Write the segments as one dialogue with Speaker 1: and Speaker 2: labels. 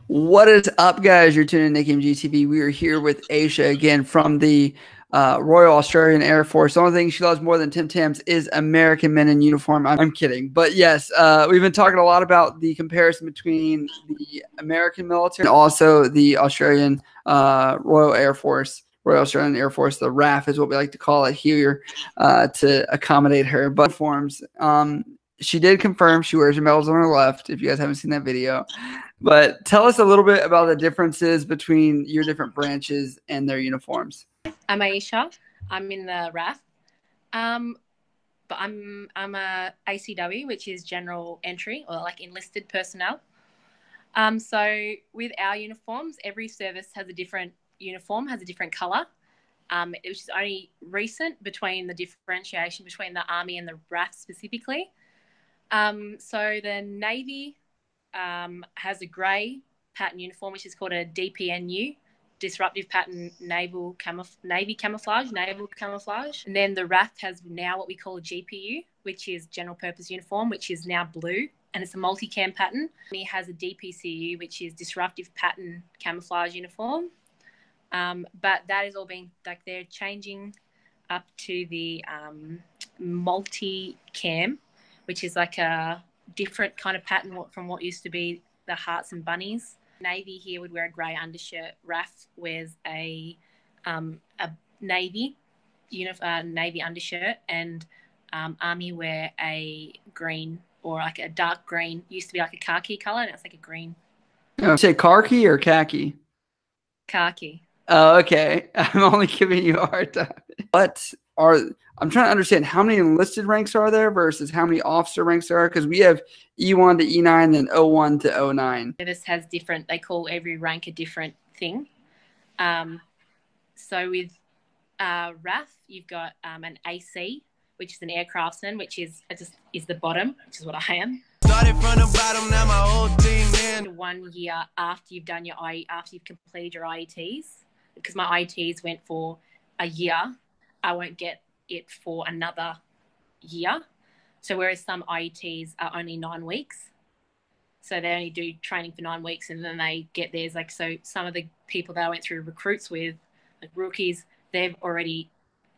Speaker 1: What is up, guys? You're tuning in to Nick MGTV. We are here with Aisha again from the Royal Australian Air Force. The only thing she loves more than Tim Tams is American men in uniform. I'm kidding. But yes, we've been talking a lot about the comparison between the American military and also the Australian Royal Air Force. Royal Australian Air Force, the RAF is what we like to call it here to accommodate her. But forms, she did confirm she wears her medals on her left, if you guys haven't seen that video. But tell us a little bit about the differences between your different branches and their uniforms.
Speaker 2: I'm Aisha. I'm in the RAF. But I'm a ACW, which is general entry or like enlisted personnel. So with our uniforms, every service has a different uniform, has a different colour. It was just only recent between the differentiation between the Army and the RAF specifically. So the Navy has a grey pattern uniform, which is called a DPNU, disruptive pattern naval camouflage. And then the RAF has now what we call a GPU, which is general purpose uniform, which is now blue, and it's a multicam pattern. It has a DPCU, which is disruptive pattern camouflage uniform. But that is all being, like, they're changing up to the multi-cam, which is like a different kind of pattern from what used to be the hearts and bunnies. Navy here would wear a grey undershirt. RAF wears a navy undershirt, and Army wear a green or like a dark green. Used to be like a khaki colour, and it's like a green.
Speaker 1: Oh, say khaki or khaki?
Speaker 2: Khaki.
Speaker 1: Oh, okay. I'm only giving you a hard time. I'm trying to understand how many enlisted ranks are there versus how many officer ranks there are, because we have E1 to E9, then O1 to O9.
Speaker 2: This has different, they call every rank a different thing. So with RAF, you've got an AC, which is an aircraftsman, which is the bottom, which is what I am. Started from the bottom, now my whole team, man. 1 year after you've done after you've completed your IETs, because my IETs went for a year, I won't get it for another year. So whereas some IETs are only 9 weeks, so they only do training for 9 weeks and then they get theirs. Like, so some of the people that I went through recruits with, like rookies, they've already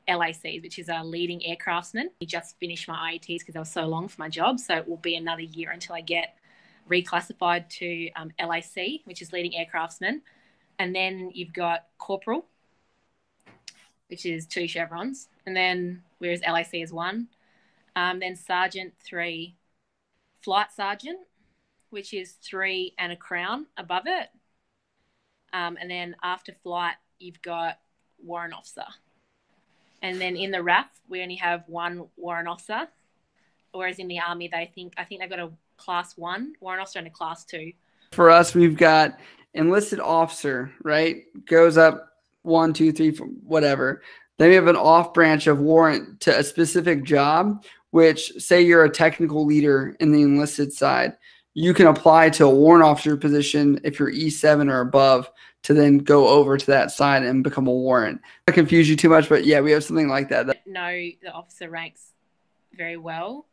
Speaker 2: LACs, which is a leading aircraftsman. I just finished my IETs because they were so long for my job, so it will be another year until I get reclassified to LAC, which is leading aircraftsman. And then you've got corporal, which is 2 chevrons, and then whereas LAC is 1. Then sergeant 3, flight sergeant, which is 3 and a crown above it. And then after flight, you've got warrant officer. And then in the RAF, we only have 1 warrant officer, whereas in the Army, I think they've got a class 1 warrant officer and a class 2.
Speaker 1: For us, we've got enlisted officer, right? Goes up 1, 2, 3, 4, whatever. Then we have an off branch of warrant to a specific job, which, say you're a technical leader in the enlisted side, you can apply to a warrant officer position if you're E7 or above to then go over to that side and become a warrant. I confuse you too much, but yeah, we have something like that.
Speaker 2: Know the officer ranks very well.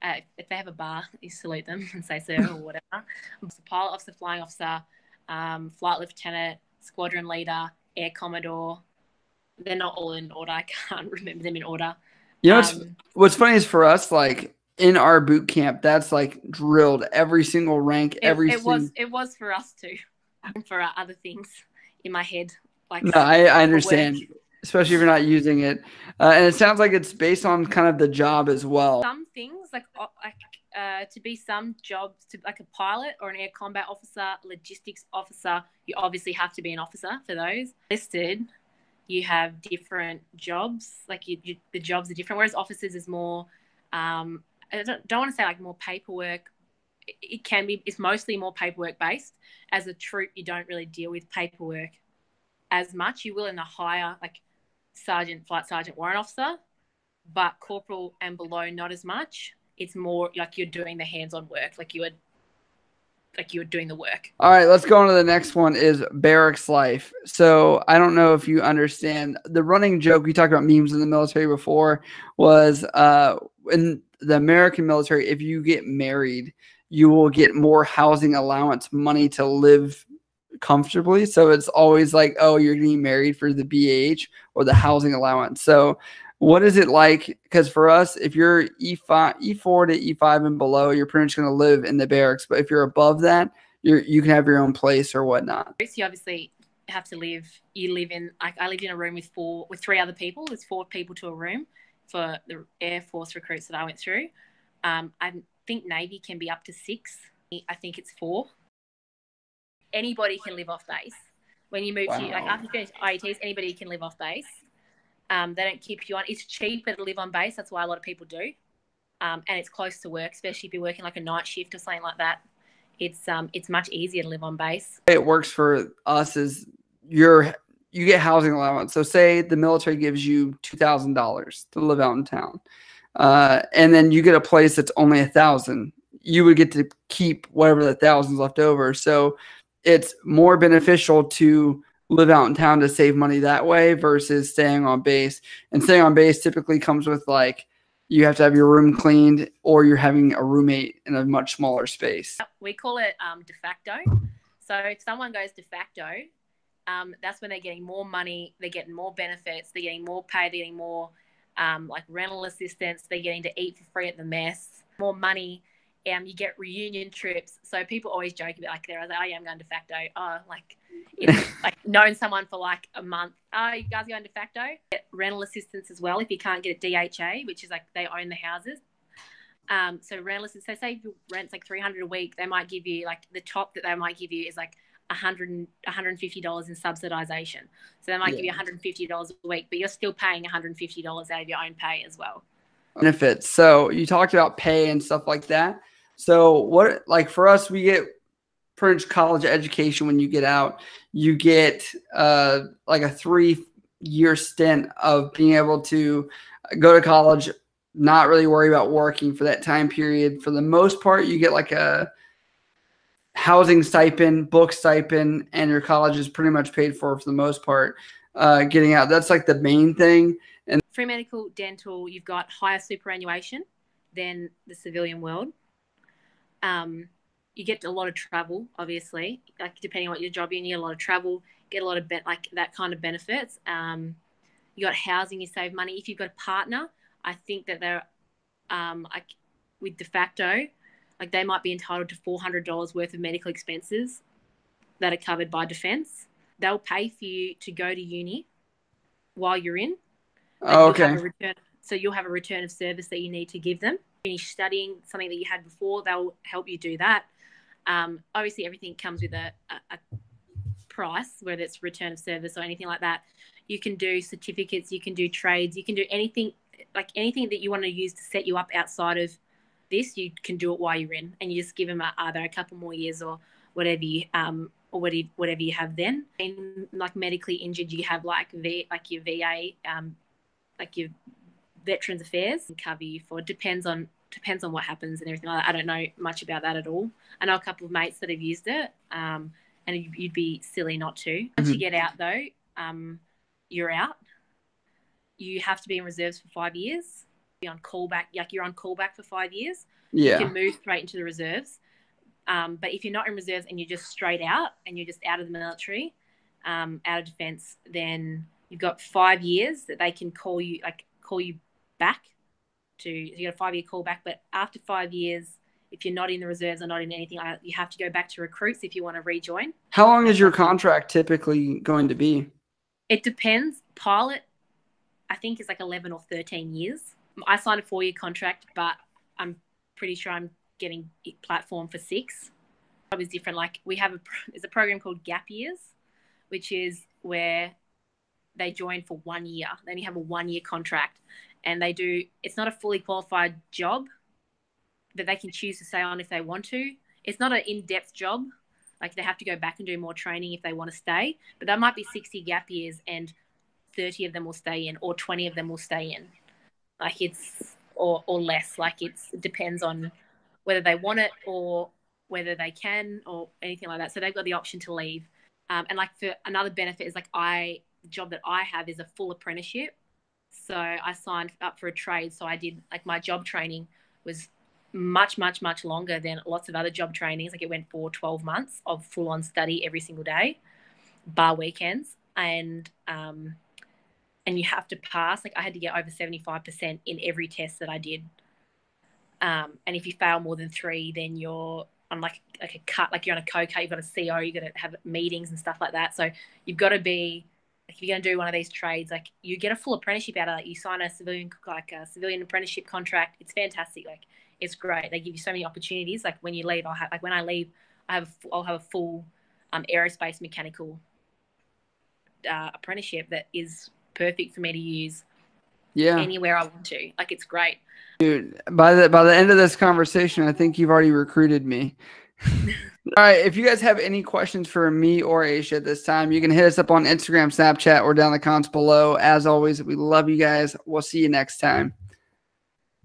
Speaker 2: If they have a bar, you salute them and say sir or whatever. Pilot officer, flying officer, flight lieutenant, squadron leader, air commodore. They're not all in order. I can't remember them in order.
Speaker 1: You know, what's funny is for us, like in our boot camp, that's like drilled every single rank.
Speaker 2: It was for us too, and for other things in my head. Like,
Speaker 1: no, I understand, especially if you're not using it. And it sounds like it's based on kind of the job as well.
Speaker 2: Some things to be some jobs, to like a pilot or an air combat officer, logistics officer, you obviously have to be an officer for those. Listed, you have different jobs, like the jobs are different, whereas officers is more, I don't want to say like more paperwork. It can be, it's mostly more paperwork based. As a troop, you don't really deal with paperwork as much. You will in the higher, like sergeant, flight sergeant, warrant officer, but corporal and below, not as much. It's more like you're doing the hands-on work, like you were doing the work.
Speaker 1: All right, let's go on to the next one is barracks life. So I don't know if you understand the running joke. We talked about memes in the military before was in the American military, if you get married, you will get more housing allowance money to live comfortably. So it's always like, oh, you're getting married for the BH or the housing allowance. So what is it like? Because for us, if you're E5, E4 to E5 and below, you're pretty much going to live in the barracks. But if you're above that, you can have your own place or whatnot.
Speaker 2: You obviously have to live. You live in, like, I lived in a room with 3 other people. There's 4 people to a room for the Air Force recruits that I went through. I think Navy can be up to 6. I think it's 4. Anybody can live off base. When you move to, like, after you finish IETs, anybody can live off base. They don't keep you on. It's cheaper to live on base. That's why a lot of people do. And it's close to work, especially if you're working like a night shift or something like that. It's much easier to live on base.
Speaker 1: It works for us is you get housing allowance. So say the military gives you $2,000 to live out in town, and then you get a place that's only $1,000. You would get to keep whatever the $1,000's left over. So it's more beneficial to live out in town to save money that way versus staying on base. And staying on base typically comes with, like, you have to have your room cleaned or you're having a roommate in a much smaller space.
Speaker 2: We call it de facto. So if someone goes de facto, that's when they're getting more money, they're getting more benefits, they're getting more pay, they're getting more like rental assistance, they're getting to eat for free at the mess, more money. You get reunion trips. So people always joke about, like, they're like, oh yeah, I'm going de facto. Oh, like, it's like known someone for like a month. Oh, you guys going de facto? Get rental assistance as well if you can't get a DHA, which is like they own the houses. So rental assistance. So say if your rent's like $300 a week, they might give you, like, the top that they might give you is like $150 in subsidization. So they might give you $150 a week, but you're still paying $150 out of your own pay as well.
Speaker 1: Benefits. So you talked about pay and stuff like that. So what, like, for us, we get pretty much college education. When you get out, you get like a 3-year stint of being able to go to college, not really worry about working for that time period. For the most part, you get like a housing stipend, book stipend, and your college is pretty much paid for the most part. Getting out, that's like the main thing. And
Speaker 2: free medical, dental, you've got higher superannuation than the civilian world. You get a lot of travel, obviously, like, depending on what your job you're in, you get a lot of travel, get a lot of like that kind of benefits. You got housing, you save money. If you've got a partner, I think that they're like with de facto, like, they might be entitled to $400 worth of medical expenses that are covered by defense. They'll pay for you to go to uni while you're in.
Speaker 1: okay.
Speaker 2: You'll have a return of service that you need to give them. Finish studying something that you had before, they'll help you do that. Obviously, everything comes with a price, whether it's return of service or anything like that. You can do certificates, you can do trades, you can do anything, like anything that you want to use to set you up outside of this, you can do it while you're in, and you just give them either a couple more years or whatever you whatever you have then. And like medically injured, you have like your VA, like your Veterans Affairs, and cover you for depends on what happens and everything like that. I don't know much about that at all. I know a couple of mates that have used it, and you'd be silly not to. Once you get out though, you're out. You have to be in reserves for 5 years. Be on callback, like you're on callback for 5 years.
Speaker 1: Yeah.
Speaker 2: You can move straight into the reserves. But if you're not in reserves and you're just straight out and you're just out of the military, out of defence, then you've got 5 years that they can call you back to. You got a 5-year callback, but after 5 years, if you're not in the reserves or not in anything like that, you have to go back to recruits if you want to rejoin.
Speaker 1: How long is your contract typically going to be?
Speaker 2: It depends. Pilot, I think, is like 11 or 13 years. I signed a 4-year contract, but I'm pretty sure I'm getting platform for 6. It was different. Like, there's a program called Gap Years, which is where they join for 1 year. Then you have a 1-year contract, and it's not a fully qualified job that they can choose to stay on if they want to. It's not an in-depth job. Like, they have to go back and do more training if they want to stay. But that might be 60 gap years and 30 of them will stay in, or 20 of them will stay in. Like, or less. Like, it depends on whether they want it or whether they can or anything like that. So they've got the option to leave. And like, for another benefit is like, the job that I have is a full apprenticeship. So I signed up for a trade. So I did, like, my job training was much longer than lots of other job trainings. Like it went for 12 months of full-on study every single day, bar weekends, and you have to pass. Like I had to get over 75% in every test that I did. And if you fail more than 3, then you're on like a cut, like you're on a co-cut, you've got a CO, you've got to have meetings and stuff like that. So you've got to be, like, if you're going to do one of these trades, like you get a full apprenticeship out of it. You sign a civilian apprenticeship contract. It's fantastic. Like it's great. They give you so many opportunities. Like when you leave, when I leave, I'll have a full aerospace mechanical apprenticeship that is perfect for me to use anywhere I want to. Like it's great.
Speaker 1: Dude, by the end of this conversation, I think you've already recruited me. All right, if you guys have any questions for me or Aisha at this time, you can hit us up on Instagram, Snapchat, or down in the comments below. As always, we love you guys. We'll see you next time.